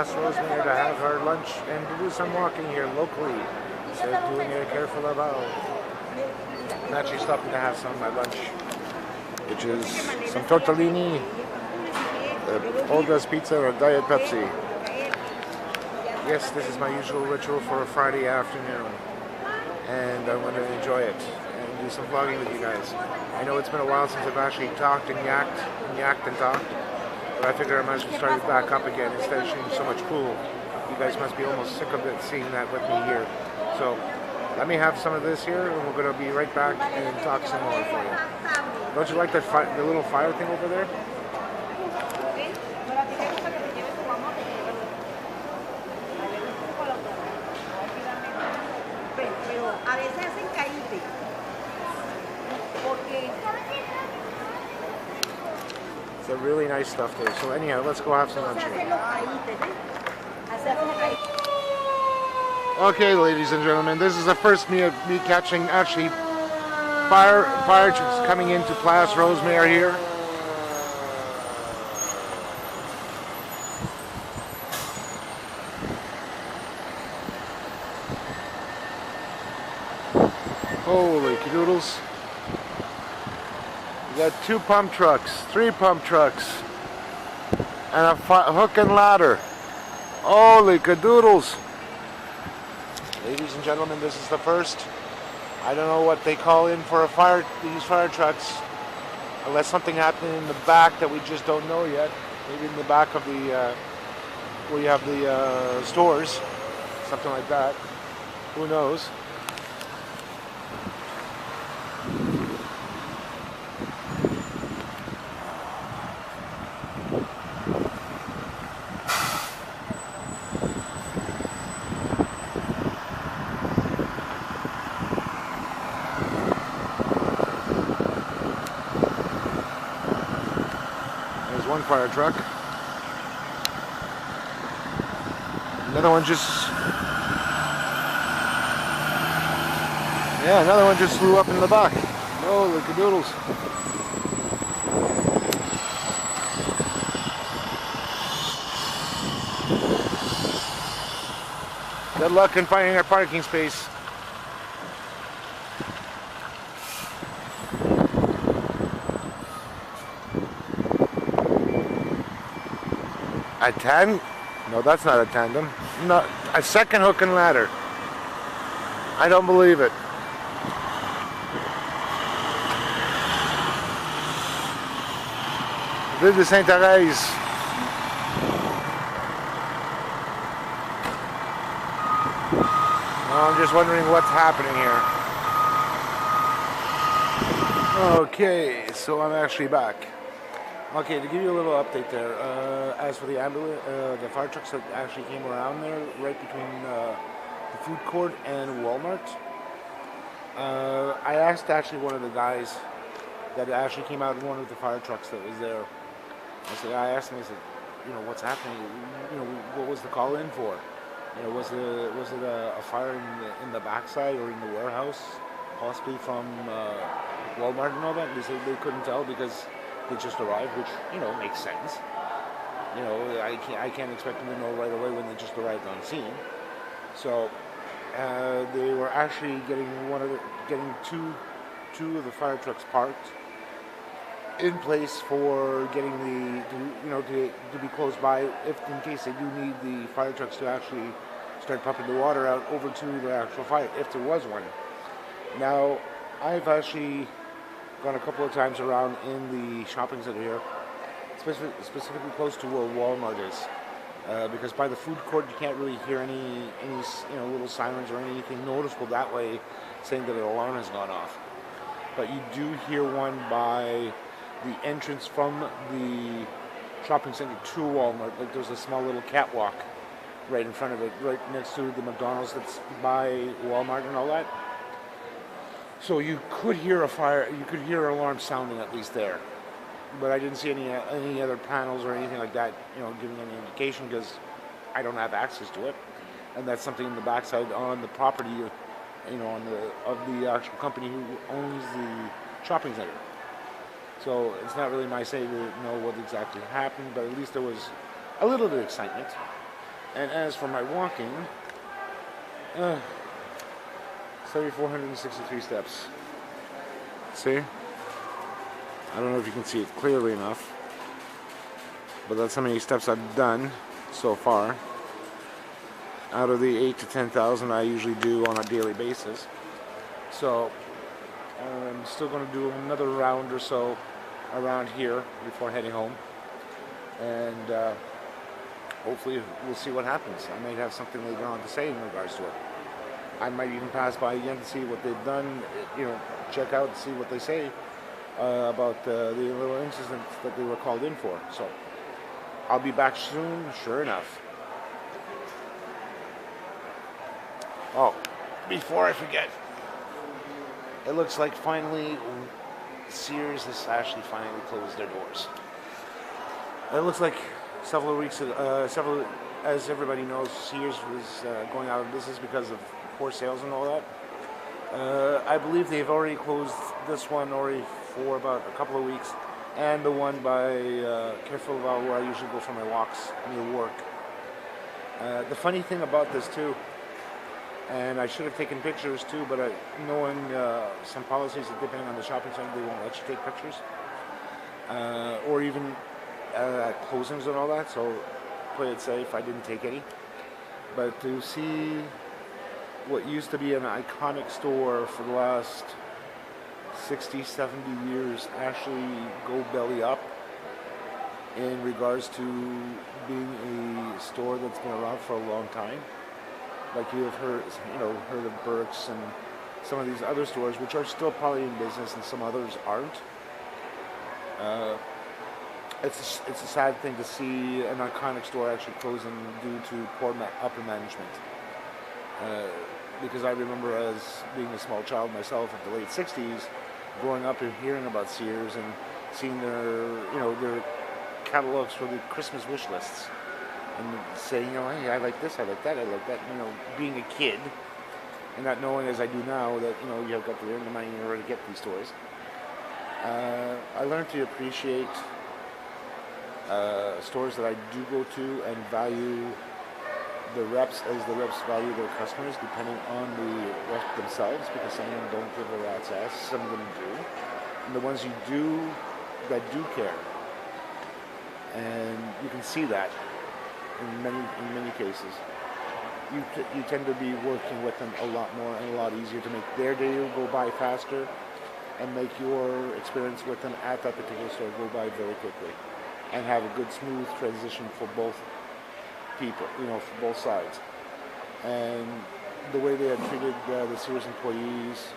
Place Rosemere to have our lunch and to do some walking here locally instead of doing a careful Laval. I'm actually stopping to have some of my lunch, which is some tortellini, Olga's Pizza, or Diet Pepsi. Yes, this is my usual ritual for a Friday afternoon, and I'm going to enjoy it and do some vlogging with you guys. I know it's been a while since I've actually talked and yacked and talked, but I figure I might as well start it back up again instead of shooting so much pool. You guys must be almost sick of it seeing that with me here. So let me have some of this here, and we're going to be right back and talk some more for you. Don't you like that the little fire thing over there? It's a really nice stuff there. So anyhow, let's go have some lunch here. Okay, ladies and gentlemen, this is the first me catching actually fire trucks coming into Place Rosemere here. Holy cadoodles. We got 2 pump trucks, 3 pump trucks, and a hook and ladder. Holy cadoodles. Ladies and gentlemen, this is the first. I don't know what they call in for these fire trucks, unless something happened in the back that we just don't know yet. Maybe in the back of the, where you have the stores, something like that. Who knows? One fire truck. Another one just flew up in the back. Holy cadoodles. Good luck in finding our parking space. A tandem? No, that's not a tandem. No, a second hook and ladder. I don't believe it. Ville de Sainte-Thérèse. I'm just wondering what's happening here. Okay, so I'm actually back. Okay, to give you a little update there, as for the ambulance, the fire trucks that actually came around there, right between the food court and Walmart, I asked actually one of the guys that actually came out in one of the fire trucks that was there. I asked him, I said, you know, what's happening? You know, what was the call in for? You know, was it a fire in the backside or in the warehouse, possibly from Walmart and all that? And they said they couldn't tell because they just arrived, which, you know, makes sense. You know, I can't expect them to know right away when they just arrived on scene. So they were actually getting two of the fire trucks parked in place for getting to be close by, if in case they do need the fire trucks to actually start pumping the water out over to the actual fire, if there was one. Now, I've actually gone a couple of times around in the shopping center here, specifically close to where Walmart is, because by the food court you can't really hear any little sirens or anything noticeable that way saying that an alarm has gone off. But you do hear one by the entrance from the shopping center to Walmart. Like there's a small little catwalk right in front of it, right next to the McDonald's that's by Walmart and all that. So you could hear an alarm sounding at least there. But I didn't see any other panels or anything like that, you know, giving any indication because I don't have access to it. And that's something in the backside on the property, you know, of the actual company who owns the shopping center. So it's not really my say to know what exactly happened, but at least there was a little bit of excitement. And as for my walking, 7,463 steps. See? I don't know if you can see it clearly enough, but that's how many steps I've done so far. Out of the 8 to 10,000 I usually do on a daily basis. So I'm still going to do another round or so around here before heading home, and hopefully we'll see what happens. I might have something later on to say in regards to it. I might even pass by again to see what they've done, check out and see what they say about the little incident that they were called in for. So I'll be back soon, sure enough. Oh, before I forget, it looks like finally Sears has actually finally closed their doors. It looks like several weeks ago, as everybody knows, Sears was going out of business because of poor sales and all that. I believe they've already closed this one already for about a couple of weeks, and the one by Carrefour Laval, where I usually go for my walks near work. The funny thing about this too, and I should have taken pictures too, but knowing some policies that depending on the shopping center, they won't let you take pictures, or even at closings and all that, so play it safe. I didn't take any. But to see what used to be an iconic store for the last 60, 70 years actually go belly up in regards to being a store that's been around for a long time. Like you have heard of Burke's and some of these other stores, which are still probably in business and some others aren't. It's a sad thing to see an iconic store actually closing due to poor upper management. Because I remember as being a small child myself in the late 60s, growing up and hearing about Sears and seeing their catalogs for the Christmas wish lists. And saying, hey, I like this, I like that, I like that. Being a kid and not knowing as I do now that, you have got to earn the money in order to get these toys. I learned to appreciate stores that I do go to and value the reps as the reps value their customers, depending on the rep themselves, because some of them don't give a rat's ass, some of them do. And the ones that do care. And you can see that in many cases. You tend to be working with them a lot more and a lot easier to make their day go by faster and make your experience with them at that particular store go by very quickly and have a good smooth transition for both people, for both sides. And the way they had treated the Sears employees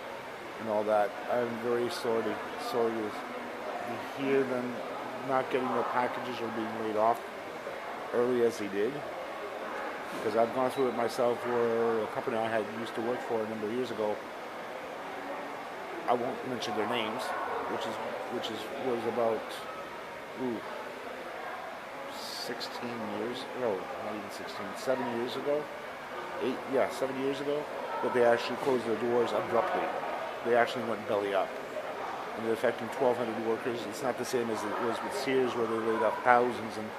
and all that, I'm very sorry to hear them not getting their packages or being laid off early as they did, because I've gone through it myself where a company I had used to work for a number of years ago, I won't mention their names, was about 16 years, no, not even 16, 7 years ago, 7 years ago, that they actually closed their doors abruptly. They actually went belly up. And they're affecting 1,200 workers. It's not the same as it was with Sears, where they laid off thousands and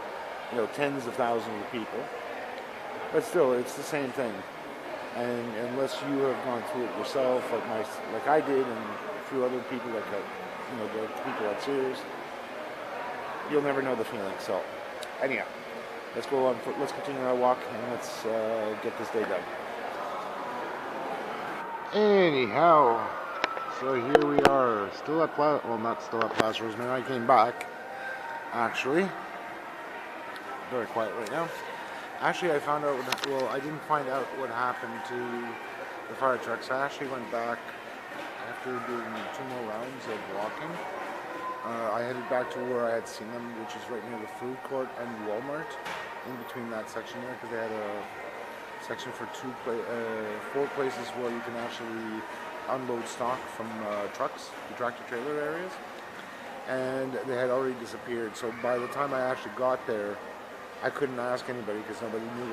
tens of thousands of people. But still, it's the same thing. And unless you have gone through it yourself, like I did, and a few other people the people at Sears, you'll never know the feeling. So, anyhow, let's go on. Let's continue our walk and let's get this day done. Anyhow, so here we are, still at not still at Plaza Rosemary. I came back, actually. Very quiet right now. Actually, I found out, I didn't find out what happened to the fire trucks. I actually went back after doing 2 more rounds of walking. I headed back to where I had seen them, which is right near the food court and Walmart, in between that section there, because they had a section for 4 places where you can actually unload stock from trucks, the tractor trailer areas, and they had already disappeared. So by the time I actually got there, I couldn't ask anybody because nobody knew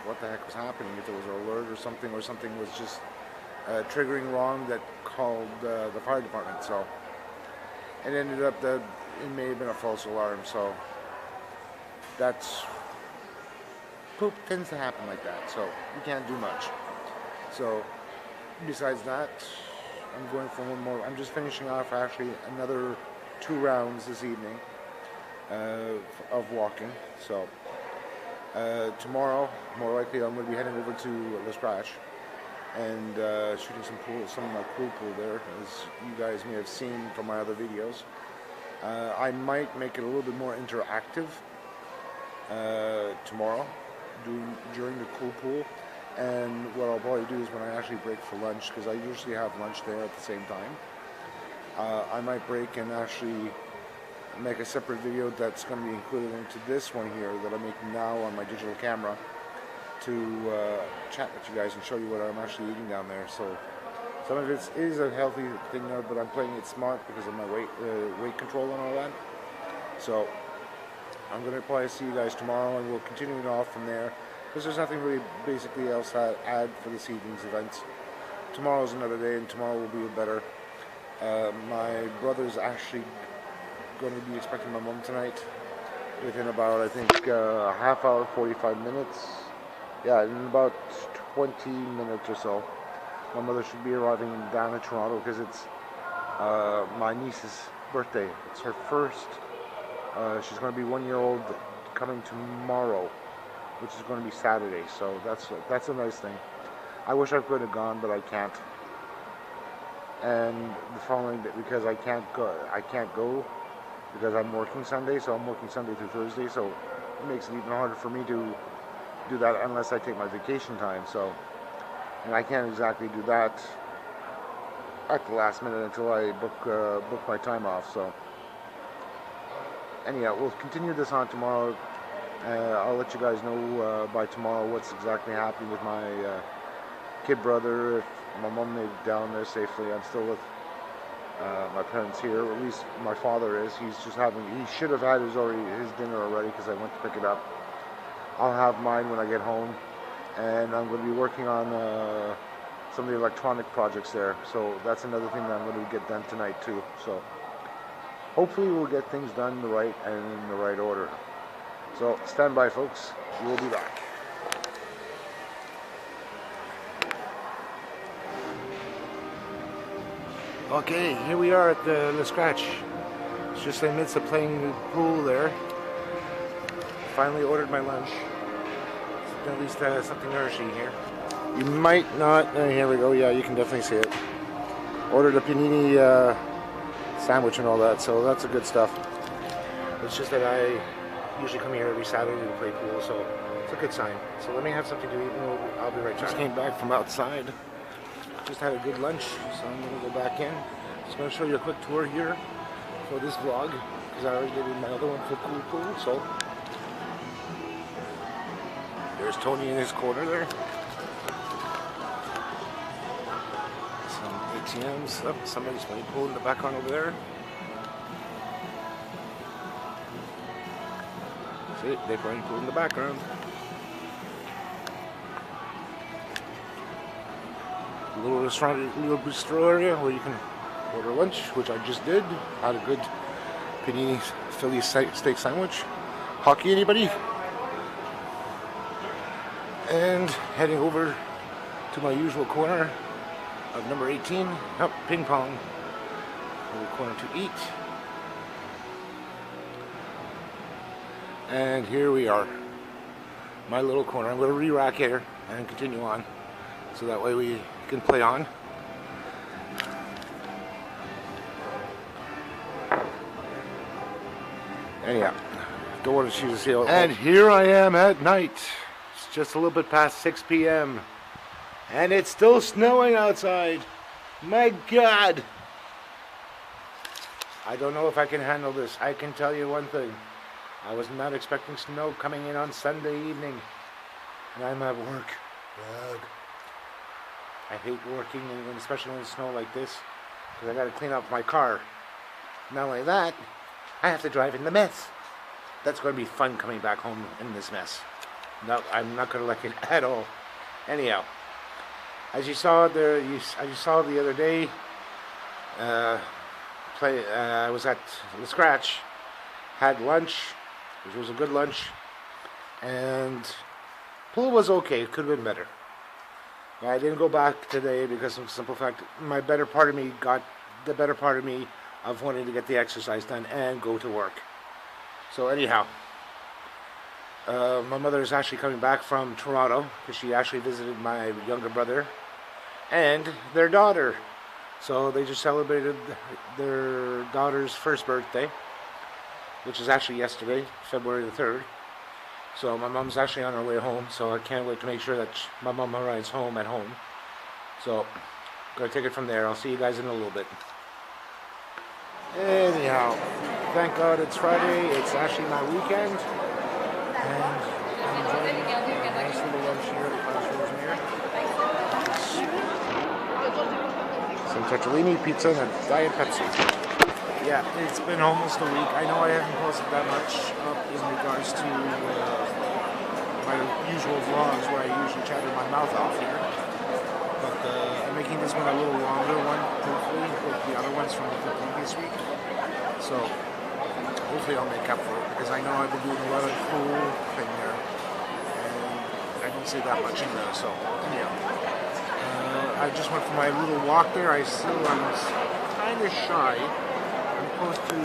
what the heck was happening, if there was an alert or something was just triggering wrong that called the fire department. So it ended up that it may have been a false alarm. So that's poop tends to happen like that, so you can't do much. So besides that, I'm going for one more. I'm just finishing off actually another 2 rounds this evening of walking. So tomorrow, more likely, I'm going to be heading over to Le Scratch and shooting some of my pool there, as you guys may have seen from my other videos. I might make it a little bit more interactive tomorrow during the pool. And what I'll probably do is when I actually break for lunch, because I usually have lunch there at the same time, I might break and actually make a separate video that's going to be included into this one here that I'm making now on my digital camera to chat with you guys and show you what I'm actually eating down there. So some of it is a healthy thing there, but I'm playing it smart because of my weight control and all that. So I'm going to probably see you guys tomorrow, and we'll continue it off from there, because there's nothing really basically else to add for this evening's events. Tomorrow's another day, and tomorrow will be better. My brother's actually going to be expecting my mom tonight within about, I think, a half hour, 45 minutes. Yeah, in about 20 minutes or so. My mother should be arriving down in Toronto because it's my niece's birthday. It's her first. She's going to be 1 year old coming tomorrow, which is going to be Saturday. So that's a nice thing. I wish I could have gone, but I can't. And the following day, because I can't go because I'm working Sunday. So I'm working Sunday through Thursday. So it makes it even harder for me to do that unless I take my vacation time. So, and I can't exactly do that at the last minute until I book my time off. So anyhow, we'll continue this on tomorrow. I'll let you guys know by tomorrow what's exactly happening with my kid brother. If my mom made it down there safely, I'm still with my parents here, or at least my father is. He should have had his dinner already because I went to pick it up. I'll have mine when I get home, and I'm going to be working on some of the electronic projects there. So that's another thing that I'm going to get done tonight too. So hopefully we'll get things done right and in the right order. So stand by, folks. We'll be back. Okay, here we are at the Le Scratch. It's just in the midst of playing the pool there. Finally ordered my lunch. At least something nourishing here. You might not. Here we go. Yeah, you can definitely see it. Ordered a panini sandwich and all that, so that's the good stuff. It's just that I usually come here every Saturday to play pool, so it's a good sign. So let me have something to eat, and I'll be right back. Just came back from outside. Just had a good lunch, so I'm going to go back in. Just going to show you a quick tour here for this vlog, because I already did my other one for pool. So there's Tony in his corner there. Some ATMs. Oh, somebody's playing pool in the background over there. See, they're playing pool in the background. Little restaurant, little bistro area where you can order lunch, which I just did. Had a good panini Philly steak sandwich. Hockey, anybody? And heading over to my usual corner of number 18. Oh, ping pong. Little corner to eat. And here we are. My little corner. I'm going to re-rack here and continue on, so that way we can play on. Anyhow, don't want to shoot a seal. And here I am at night. It's just a little bit past 6 p.m. and it's still snowing outside. My God! I don't know if I can handle this. I can tell you one thing. I was not expecting snow coming in on Sunday evening, and I'm at work. Ugh. I hate working, and especially when it's snow like this, because I got to clean up my car. Not only that, I have to drive in the mess. That's going to be fun coming back home in this mess. No, I'm not going to like it at all. Anyhow, as you saw there, as you saw the other day, I was at Le Scratch, had lunch, which was a good lunch, and Pool was okay. It could have been better. But I didn't go back today because of the simple fact my better part of me got the better part of me of wanting to get the exercise done and go to work. So anyhow, my mother is actually coming back from Toronto because she actually visited my younger brother and their daughter. So they just celebrated their daughter's first birthday, which is actually yesterday, February the 3rd. So my mom's actually on her way home, so I can't wait to make sure that my mom arrives home at home. So, gonna take it from there. I'll see you guys in a little bit. Anyhow, thank God it's Friday. It's actually my weekend. And I'm enjoying a nice little lunch here at Plaza Rosemere. Some tortellini, pizza, and a Diet Pepsi. Yeah, it's been almost a week. I know I haven't posted that much up in regards to my usual vlogs where I usually chatter my mouth off here. But I'm making this one a little longer one, hopefully, with the other ones from the previous week. So, hopefully I'll make up for it, because I know I've been doing a lot of cool thing there. And I don't say that much in there, so, anyhow. I just went for my little walk there. I'm kind of shy. I'm close to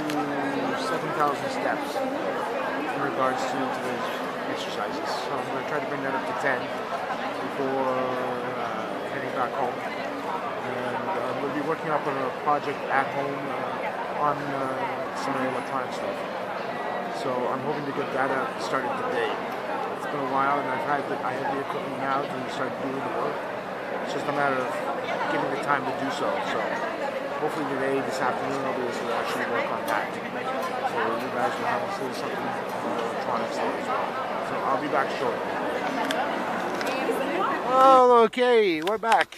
7,000 steps in regards to today's exercises. So I'm going to try to bring that up to 10 before heading back home. And we'll be working up on a project at home on some of the electronic stuff. So I'm hoping to get that started today. It's been a while, and I have the equipment now to start doing the work. It's just a matter of giving the time to do so. So hopefully today, this afternoon, I'll be able to actually work on that. So you guys will have to see something on the electronics there as well. So I'll be back shortly. Well, okay, we're back.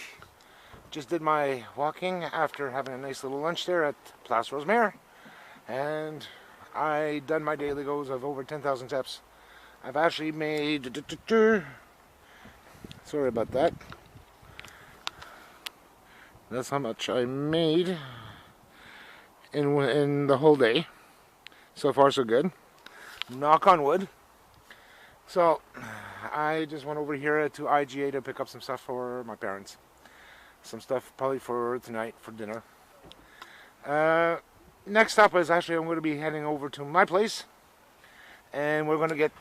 Just did my walking after having a nice little lunch there at Place Rosemere. And I done my daily goals of over 10,000 steps. I've actually made... Sorry about that. That's how much I made in the whole day. So far, so good. Knock on wood. So, I just went over here to IGA to pick up some stuff for my parents. Some stuff probably for tonight for dinner. Next up is actually I'm going to be heading over to my place. And we're going to get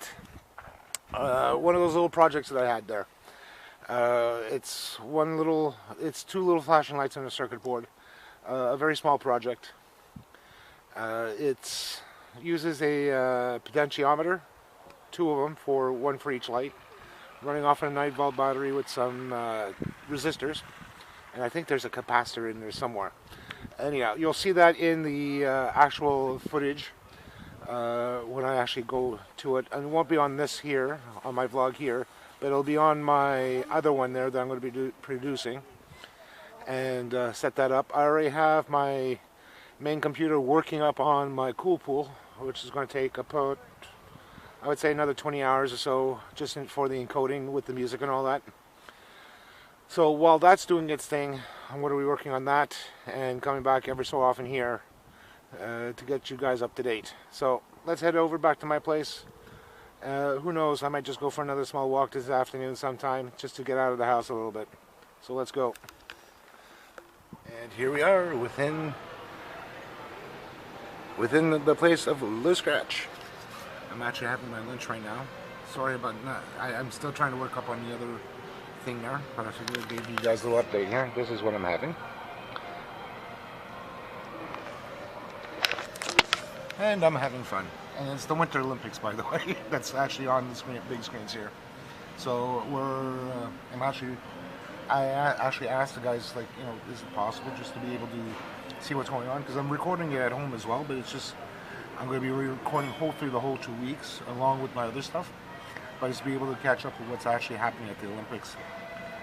one of those little projects that I had there. It's two little flashing lights on a circuit board. A very small project. It uses a potentiometer, two of them, one for each light, running off a 9-volt battery with some resistors, and I think there's a capacitor in there somewhere. Anyhow, you'll see that in the actual footage when I actually go to it, and it won't be on this here, on my vlog here, but it'll be on my other one there that I'm going to be producing, and set that up. I already have my main computer working up on my Cool Pool, which is going to take about, I would say, another 20 hours or so, just for the encoding with the music and all that. So while that's doing its thing, I'm going to be working on that and coming back every so often here to get you guys up to date. So let's head over back to my place. Who knows, I might just go for another small walk this afternoon sometime, just to get out of the house a little bit. So let's go. And here we are within the place of Le Scratch. I'm actually having my lunch right now. Sorry about that. I'm still trying to work up on the other thing there, but I figured I'd give you guys a little update here. This is what I'm having. And I'm having fun. And it's the Winter Olympics, by the way. That's actually on the screen, big screens here. So I actually asked the guys, like, you know, is it possible just to be able to see what's going on? Because I'm recording it at home as well, but it's just, I'm going to be recording hopefully the whole 2 weeks along with my other stuff. But just be able to catch up with what's actually happening at the Olympics.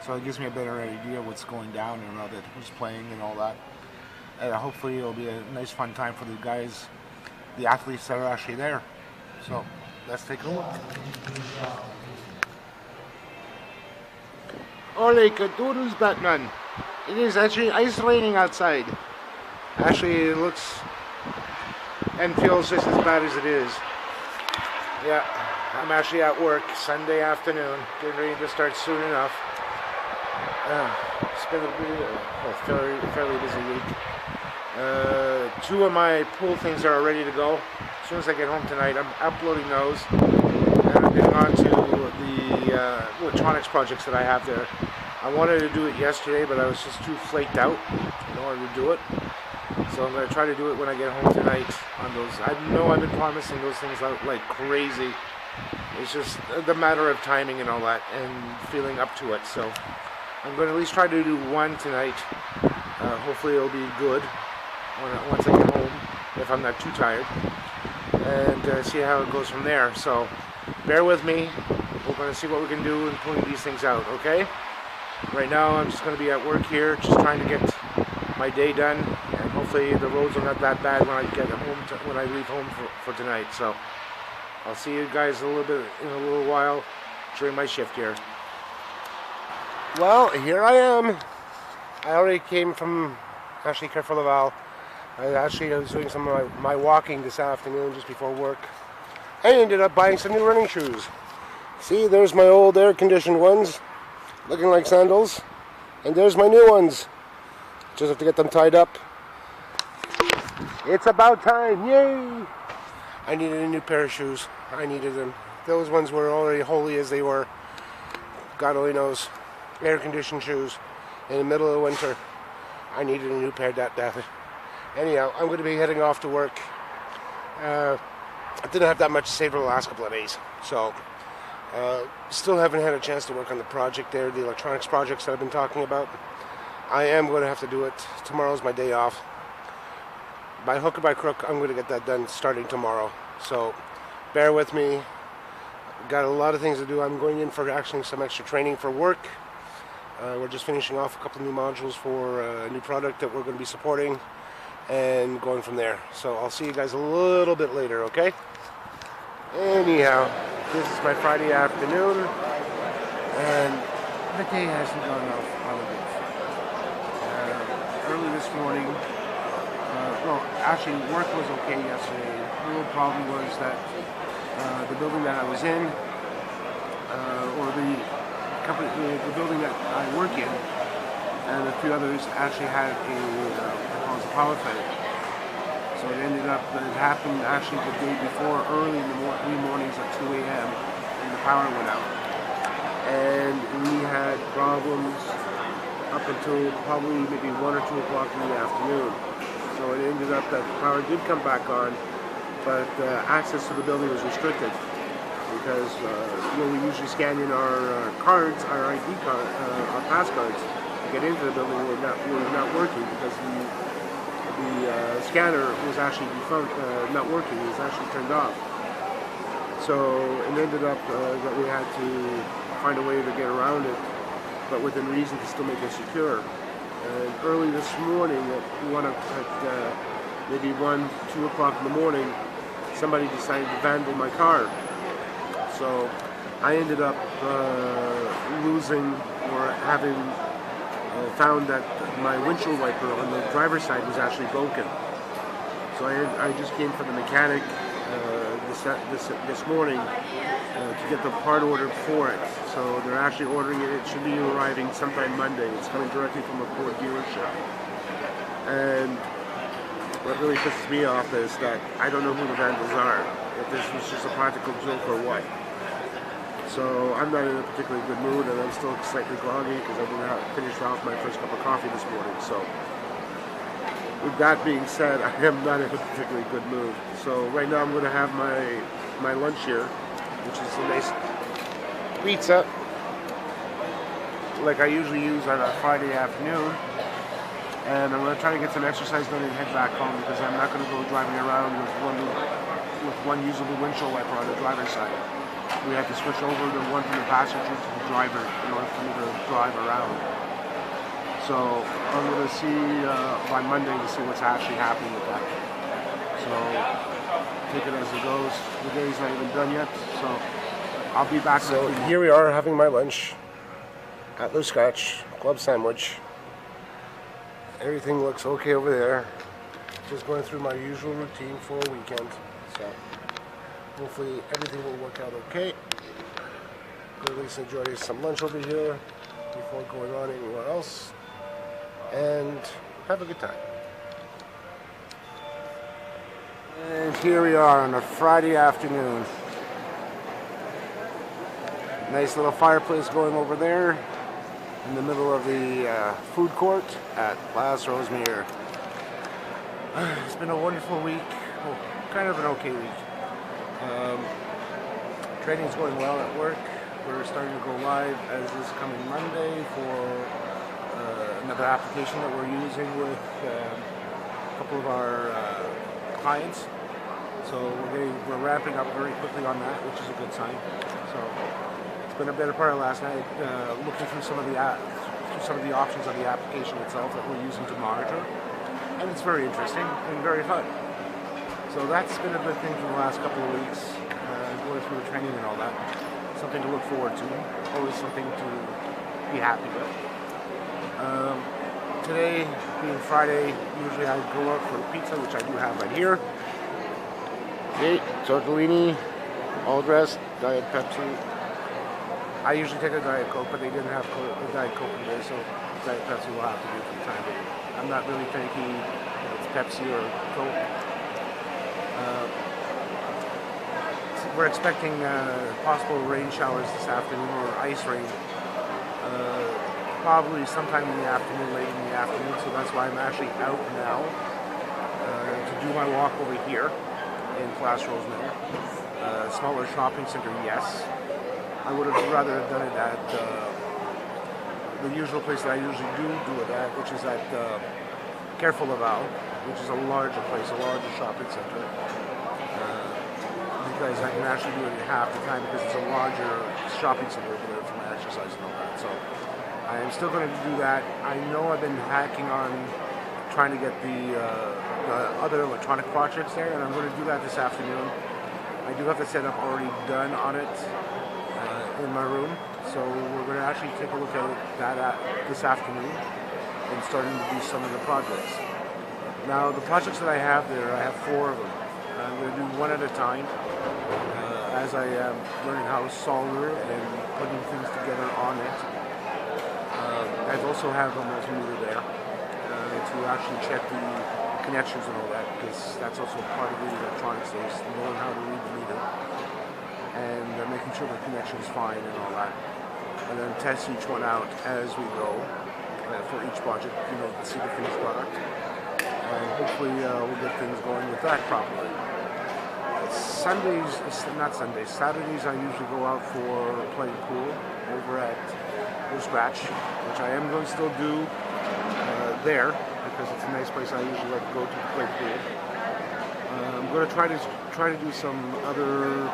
So it gives me a better idea of what's going down and all that, who's playing and all that. And hopefully it'll be a nice fun time for the guys, the athletes that are actually there. So let's take a look. Ole doodles, Batman. It is actually ice raining outside. Actually, it looks and feels just as bad as it is. Yeah. I'm actually at work Sunday afternoon, getting ready to start soon enough. It's been a fairly busy week. Two of my pool things are ready to go. As soon as I get home tonight, I'm uploading those. And I'm getting on to the electronics projects that I have there. I wanted to do it yesterday, but I was just too flaked out in order to do it. So I'm going to try to do it when I get home tonight on those. I know I've been promising those things out like crazy. It's just the matter of timing and all that and feeling up to it. So I'm going to at least try to do one tonight. Hopefully it'll be good once I get home, if I'm not too tired. And see how it goes from there. So bear with me. We're going to see what we can do in pulling these things out, okay? Right now I'm just going to be at work here, just trying to get my day done, and hopefully the roads are not that bad when I get home when I leave home for tonight. So I'll see you guys in a little while during my shift here. Well, here I am. I already came from Carrefour Laval. I was doing some of my walking this afternoon just before work. I ended up buying some new running shoes. See, there's my old air-conditioned ones, looking like sandals, and there's my new ones. Just have to get them tied up. It's about time, yay! I needed a new pair of shoes. I needed them. Those ones were already holy as they were. God only knows. Air-conditioned shoes in the middle of the winter. I needed a new pair that day. Anyhow, I'm going to be heading off to work. I didn't have that much to say for the last couple of days, so still haven't had a chance to work on the project there, the electronics projects that I've been talking about. I am going to have to do it. Tomorrow's my day off. By hook or by crook, I'm going to get that done starting tomorrow. So bear with me. Got a lot of things to do. I'm going in for actually some extra training for work. We're just finishing off a couple new modules for a new product that we're going to be supporting and going from there. So I'll see you guys a little bit later, okay? Anyhow, this is my Friday afternoon, and the day hasn't gone off on a bit. Early this morning, well, actually work was okay yesterday. The real problem was that the building that I was in, or the building that I work in, and a few others actually had a power failure. So it ended up that it happened actually the day before, early in the mornings at 2 a.m. and the power went out. And we had problems up until probably maybe 1 or 2 o'clock in the afternoon. So it ended up that the power did come back on, but access to the building was restricted because we usually scan in our cards, our ID card, our pass cards to get into the building. Were not working because the scanner was actually not working. It was actually turned off. So it ended up that we had to find a way to get around it, but within reason to still make it secure. And early this morning, at maybe 1, 2 o'clock in the morning, somebody decided to vandal my car. So I ended up losing or having found that my windshield wiper on the driver's side was actually broken. So I just came from the mechanic this morning to get the part ordered for it. So they're actually ordering it. It should be arriving sometime Monday. It's coming directly from a Ford dealership. And what really pisses me off is that I don't know who the vandals are. If this was just a practical joke or what. So I'm not in a particularly good mood, and I'm still slightly groggy because I didn't finish off my first cup of coffee this morning. So with that being said, I am not in a particularly good mood. So right now I'm going to have my lunch here, which is a nice pizza, like I usually use on a Friday afternoon. And I'm going to try to get some exercise done and head back home because I'm not going to go driving around with one usable windshield wiper on the driver's side. We have to switch over the one from the passenger to the driver in order for me to drive around. So I'm going to see by Monday to see what's actually happening with that. So take it as it goes. The day's not even done yet, so I'll be back. So here we are having my lunch at Le Scratch Club Sandwich. Everything looks okay over there. Just going through my usual routine for a weekend. So Hopefully everything will work out okay. Go at least enjoy some lunch over here before going on anywhere else, and have a good time. And here we are on a Friday afternoon. Nice little fireplace going over there in the middle of the food court at Place Rosemere. It's been a wonderful week. Oh, kind of an okay week. Training's going well at work. We're starting to go live as this coming Monday for another application that we're using with a couple of our clients. So we're ramping up very quickly on that, which is a good sign. So it's been a better part of last night looking through some of the options of the application itself that we're using to monitor, and it's very interesting and very fun. So that's been a good thing for the last couple of weeks, going through the training and all that. Something to look forward to, always something to be happy with. Today, being Friday, usually I go out for pizza, which I do have right here. Okay, tortellini, all dressed, Diet Pepsi. I usually take a Diet Coke, but they didn't have a Diet Coke today, so Diet Pepsi will have to do for the time being. I'm not really thinking if it's Pepsi or Coke. We're expecting possible rain showers this afternoon, or ice rain, probably sometime in the afternoon, late in the afternoon, so that's why I'm actually out now to do my walk over here in Place Rosemere. Smaller shopping center, yes. I would have rather have done it at the usual place that I usually do it at, which is at Carrefour Laval, which is a larger place, a larger shopping center. Because I can actually do it in half the time because it's a larger shopping center over there for my exercise and all that. So I am still going to do that. I know I've been hacking on trying to get the other electronic projects there, and I'm going to do that this afternoon. I do have the setup already done on it in my room, so we're going to actually take a look at that this afternoon and starting to do some of the projects. Now the projects that I have there, I have 4 of them. I'm going to do one at a time as I am learning how to solder and putting things together on it. I also have a multimeter there to actually check the connections and all that, because that's also part of the electronics, is knowing how to read the meter and making sure the connection is fine and all that. And then test each one out as we go for each project, to see the finished product. And hopefully we'll get things going with that properly. Saturdays I usually go out for playing pool over at the Scratch, which I am going to still do there, because it's a nice place I usually like to go to play pool. I'm going to try to do some other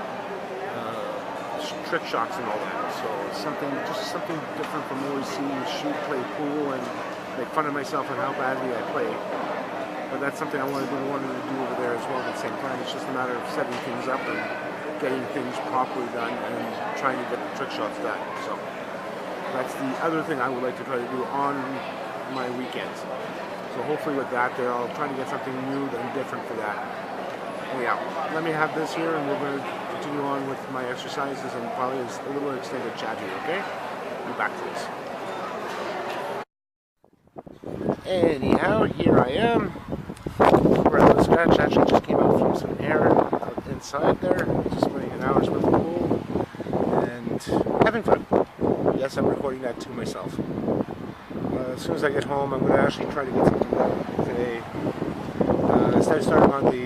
trick shots and all that, so just something different from always seeing me shoot, play pool, and make fun of myself and how badly I play. But that's something I wanted to do over there as well at the same time. It's just a matter of setting things up and getting things properly done and trying to get the trick shots done. So that's the other thing I would like to try to do on my weekends. So hopefully with that there, I'll try to get something new and different for that. Yeah, let me have this here, and we're going to continue on with my exercises and probably a little extended chat here, okay? Be back to this. Anyhow, here I am. We're at the Scratch. Actually just came out from some air inside there. Just playing an hour's worth of pool and having fun. Yes, I'm recording that to myself. As soon as I get home, I'm going to actually try to get something done today. Instead of starting on the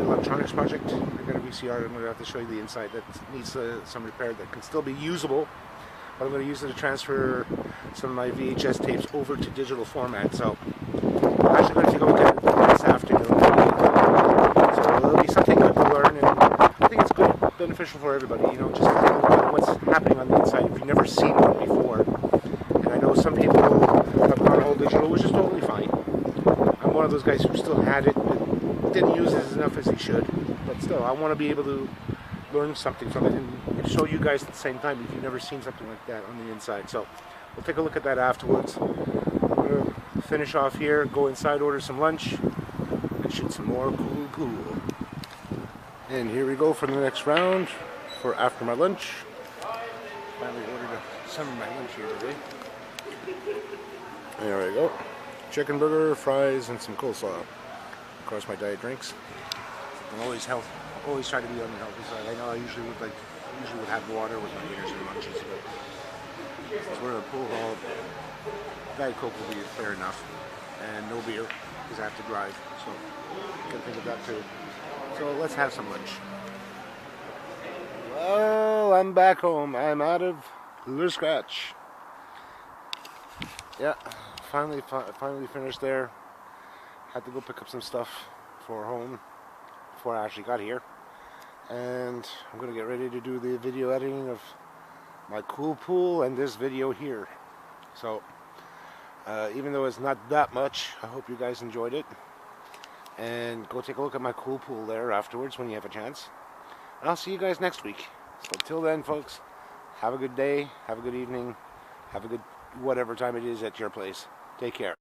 electronics project, I got a VCR. I'm going to have to show you the inside that needs some repair that can still be usable. But I'm going to use it to transfer some of my VHS tapes over to digital format. So I'm actually going to take a look at it this afternoon. So it'll be something good to learn, and I think it's good, beneficial for everybody. Just to take a look at what's happening on the inside if you've never seen one before. And I know some people have gone all digital, which is totally fine. I'm one of those guys who still had it, but didn't use it as enough as he should. But still, I want to be able to learn something from it and show you guys at the same time if you've never seen something like that on the inside. So we'll take a look at that afterwards. I'm going to finish off here, go inside, order some lunch, and shoot some more cool pool. And here we go for the next round for after my lunch. Finally ordered some of my lunch here today. There we go. Chicken burger, fries, and some coleslaw. Of course, my diet drinks. I'm always try to be on the healthy side. I know I usually would have water with my dinners and lunches, but since we're in a pool hall, Diet Coke will be fair enough, and no beer because I have to drive. So gotta think of that too. So let's have some lunch. Well, I'm back home. I'm out of the scratch. Yeah, finally finished there. Had to go pick up some stuff for home before I actually got here. And I'm going to get ready to do the video editing of my cool pool and this video here. So, even though it's not that much, I hope you guys enjoyed it. And go take a look at my cool pool there afterwards when you have a chance. And I'll see you guys next week. So till then, folks, have a good day, have a good evening, have a good whatever time it is at your place. Take care.